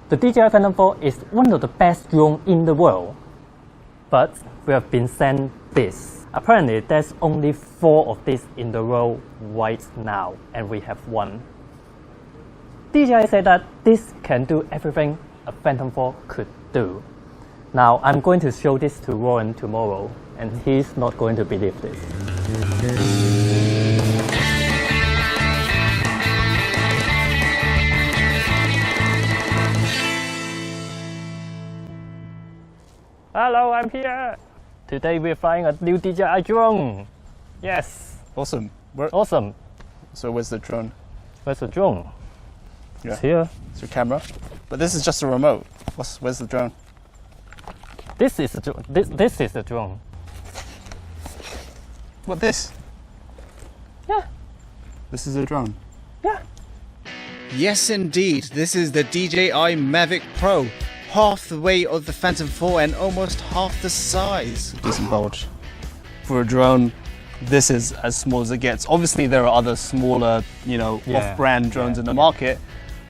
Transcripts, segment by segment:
The DJI Phantom 4 is one of the best drones in the world, but we have been sent this. Apparently, there's only 4 of these in the world right now, and we have 1. DJI said that this can do everything a Phantom 4 could do. Now, I'm going to show this to Warren tomorrow, and he's not going to believe this. Hello, I'm here. Today we're flying a new DJI drone. Yes. Awesome. Awesome. So where's the drone? Where's the drone? Yeah. It's here. It's your camera. But this is just a remote. Where's the drone? This is the drone. This is the drone. What, this? Yeah. This is a drone? Yeah. Yes indeed, this is the DJI Mavic Pro. Half the weight of the Phantom 4 and almost half the size. Decent bulge. For a drone, this is as small as it gets. Obviously there are other smaller, off-brand drones in the market,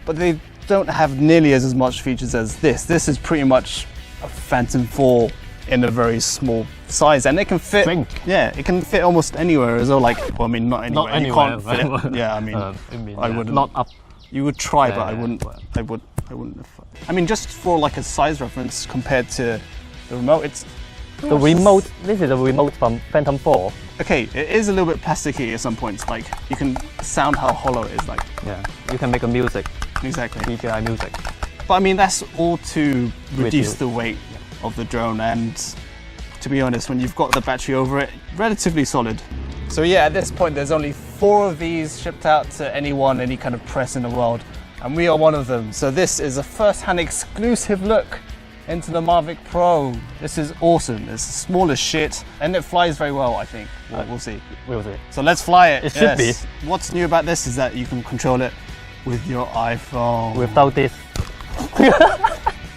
but they don't have nearly as much features as this. This is pretty much a Phantom 4 in a very small size, and it can fit. Yeah, it can fit almost anywhere as well. Like, well, I mean, not anywhere. Not anywhere. You can't fit. Yeah, I mean, I wouldn't. Not up. You would try, but I wouldn't. I wouldn't. I mean, just for like a size reference compared to the remote, it's the remote. This is a remote from Phantom 4. Okay, it is a little bit plasticky at some points. Like, you can sound how hollow it is. Like, yeah, you can make a music. Exactly. DJI music. But I mean, that's all to reduce the weight of the drone, and to be honest, when you've got the battery over it, relatively solid. So yeah, at this point there's only 4 of these shipped out to anyone, any kind of press in the world, and we are one of them. So this is a first-hand exclusive look into the Mavic Pro. This is awesome. It's small as shit, and it flies very well, I think. We'll see. We'll see. So let's fly it. It should be. What's new about this is that you can control it with your iPhone. Without this.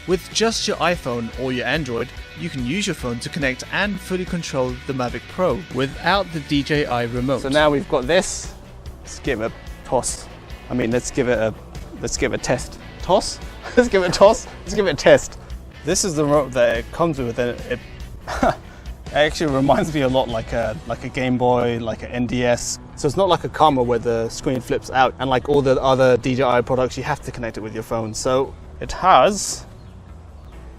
With just your iPhone or your Android, you can use your phone to connect and fully control the Mavic Pro without the DJI remote. So now we've got this. Let's give it a toss. I mean, let's give it a test. Toss? Let's give it a toss. Let's give it a test. This is the remote that it comes with, and it actually reminds me a lot like a Game Boy, like an NDS. So it's not like a Karma where the screen flips out, and like all the other DJI products, you have to connect it with your phone. So it has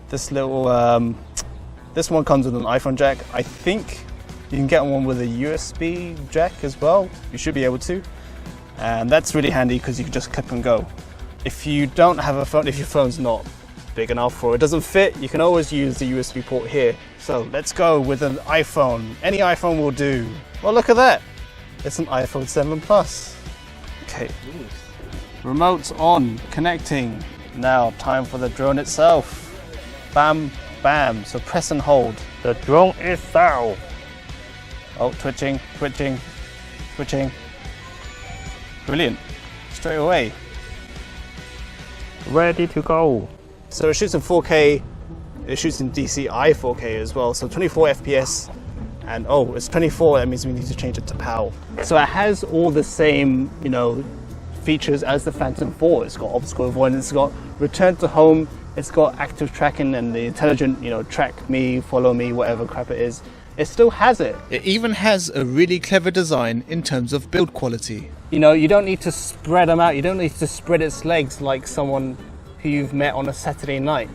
this little, this one comes with an iPhone jack. I think you can get one with a USB jack as well. You should be able to. And that's really handy because you can just clip and go. If you don't have a phone, if your phone's not big enough or it doesn't fit, you can always use the USB port here. So let's go with an iPhone. Any iPhone will do. Well, look at that. It's an iPhone 7 Plus. Okay. Remote's on, connecting. Now, time for the drone itself. Bam, bam. So press and hold. The drone is down. Oh, twitching, twitching, twitching. Brilliant. Straight away. Ready to go. So it shoots in 4K. It shoots in DCI 4K as well. So 24 FPS. And oh, it's 24. That means we need to change it to PAL. So it has all the same, features as the Phantom 4. It's got obstacle avoidance. It's got return to home. It's got active tracking and the intelligent, track me, follow me, whatever crap it is. It still has it. It even has a really clever design in terms of build quality. You don't need to spread them out. You don't need to spread its legs like someone who you've met on a Saturday night.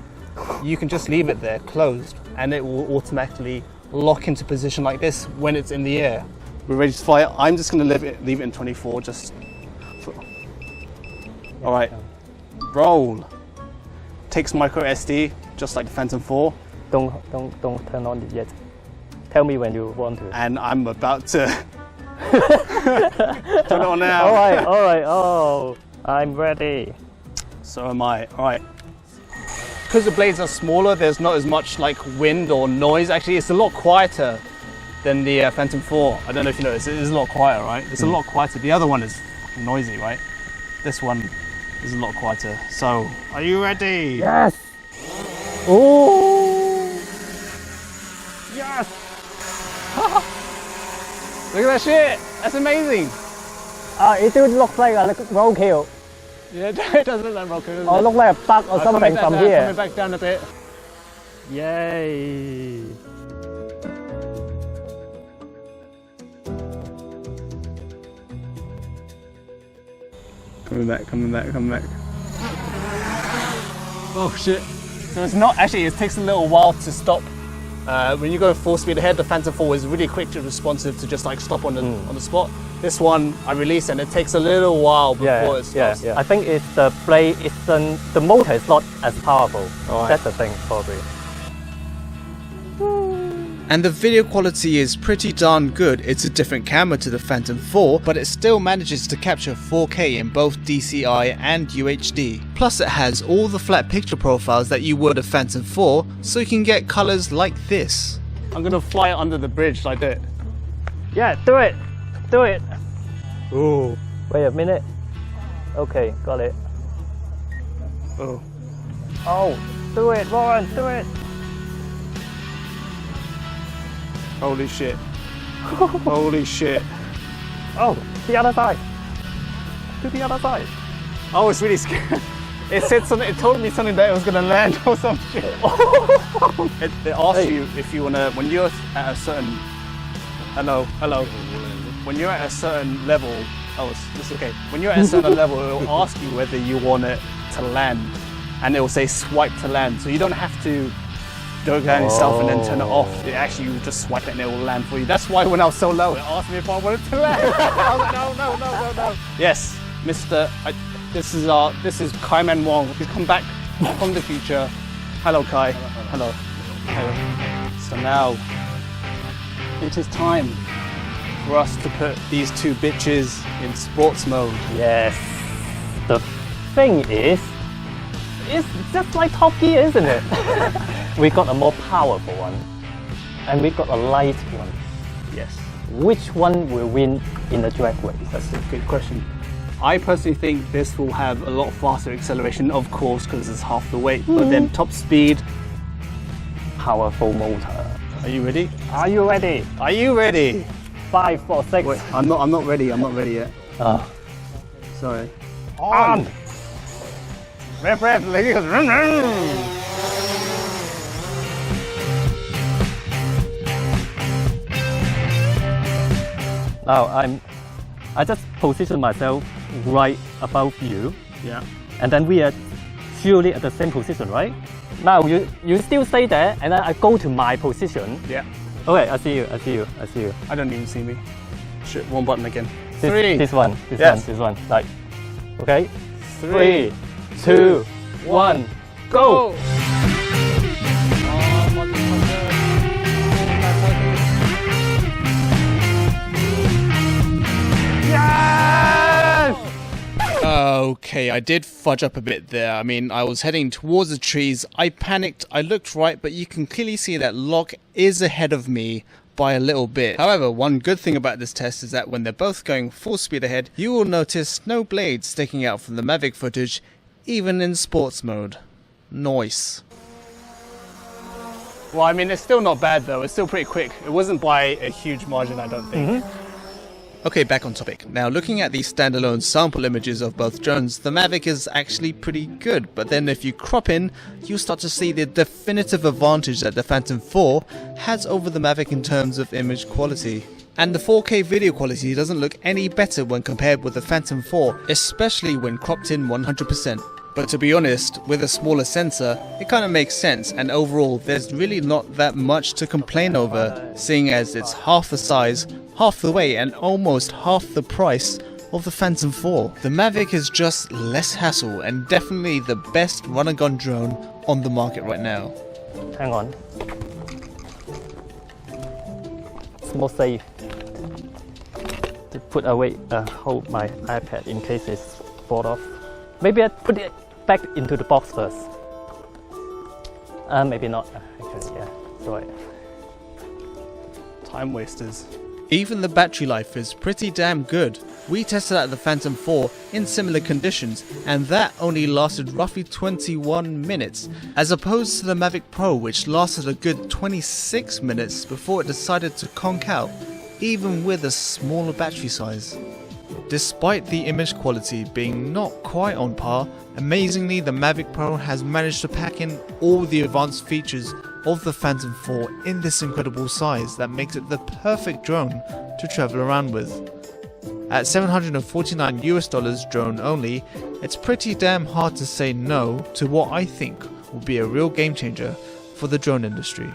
You can just leave it there closed and it will automatically lock into position like this when it's in the air. We're ready to fly it. I'm just going to leave it in 24 just for... All right, roll. Takes micro SD, just like the Phantom 4. Don't turn on it yet. Tell me when you want to. And I'm about to turn it on now. All right. Oh, I'm ready. So am I. All right. Because the blades are smaller, there's not as much like wind or noise. Actually, it's a lot quieter than the Phantom 4. I don't know if you noticed, it is a lot quieter, right? It's a lot quieter. The other one is fucking noisy, right? This one is a lot quieter. So, are you ready? Yes. Oh. Yes. Look at that shit. That's amazing. It still looks like a roadkill. Yeah, it does look like rocket, doesn't Or it? look like a bug or something from Coming here. back down a bit. Yay! Coming back. Oh shit. So it's not, actually, it takes a little while to stop. When you go full speed ahead, the Phantom 4 is really quick and responsive to just like stop on the spot. This one I release and it takes a little while before it stops. I think it's the blade, the motor is not as powerful. Alright. That's the thing, probably. And the video quality is pretty darn good. It's a different camera to the Phantom 4, but it still manages to capture 4K in both DCI and UHD. Plus it has all the flat picture profiles that you would a Phantom 4, so you can get colors like this. I'm gonna fly it under the bridge like that. Yeah, do it! Do it! Ooh. Wait a minute. Okay, got it. Oh. Oh, do it, Warren, do it! Holy shit. Holy shit. Oh, the other side. To the other side. I was really scared. It said something, it told me something that it was gonna land or some shit. It asks you if you wanna, when you're at a certain, hello. When you're at a certain level, it's okay. When you're at a certain level, it will ask you whether you want it to land. And it will say swipe to land. So you don't have to do it down yourself and then turn it off. It actually, you just swipe it and it will land for you. That's why when I was so low, it asked me if I wanted to land. I was like, no. Yes, Mr. This is Kai Man Wong. He's come back from the future. Hello, Kai. Hello. So now, it is time for us to put these two bitches in sports mode. Yes. The thing is, it's just like Top Gear, isn't it? We got a more powerful one, and we got a light one. Yes. Which one will win in the drag race? That's a good question. I personally think this will have a lot faster acceleration, of course, because it's half the weight. But then top speed. Powerful motor. Are you ready? Are you ready? Are you ready? 5, 4, 6. Wait, I'm not ready. I'm not ready yet. Sorry. On! Rev, ladies. Now I just position myself right above you, Yeah. and then we are surely at the same position, right? Now you still stay there, and then I go to my position. Yeah. Okay, I see you. I don't even see me. Shit, one button again. This one. Like, okay. 3, 2, 1, go! Okay, I did fudge up a bit there. I mean, I was heading towards the trees, I panicked, I looked right, but you can clearly see that Locke is ahead of me by a little bit. However, one good thing about this test is that when they're both going full speed ahead, you will notice no blades sticking out from the Mavic footage, even in sports mode. Nice. Well, I mean, it's still not bad though. It's still pretty quick. It wasn't by a huge margin, I don't think. Okay, back on topic. Now, looking at these standalone sample images of both drones, the Mavic is actually pretty good, but then if you crop in, you start to see the definitive advantage that the Phantom 4 has over the Mavic in terms of image quality. And the 4K video quality doesn't look any better when compared with the Phantom 4, especially when cropped in 100%. But to be honest, with a smaller sensor, it kind of makes sense, and overall there's really not that much to complain over, seeing as it's half the size, half the weight, and almost half the price of the Phantom 4. The Mavic is just less hassle and definitely the best run-and-gun drone on the market right now. Hang on. It's more safe to put away, hold my iPad in case it's fall off. Maybe I put it back into the box first. Maybe not. Actually, yeah. Sorry. Time wasters. Even the battery life is pretty damn good. We tested out the Phantom 4 in similar conditions, and that only lasted roughly 21 minutes, as opposed to the Mavic Pro, which lasted a good 26 minutes before it decided to conk out, even with a smaller battery size. Despite the image quality being not quite on par, amazingly the Mavic Pro has managed to pack in all the advanced features of the Phantom 4 in this incredible size that makes it the perfect drone to travel around with. At $749 drone only, it's pretty damn hard to say no to what I think will be a real game changer for the drone industry.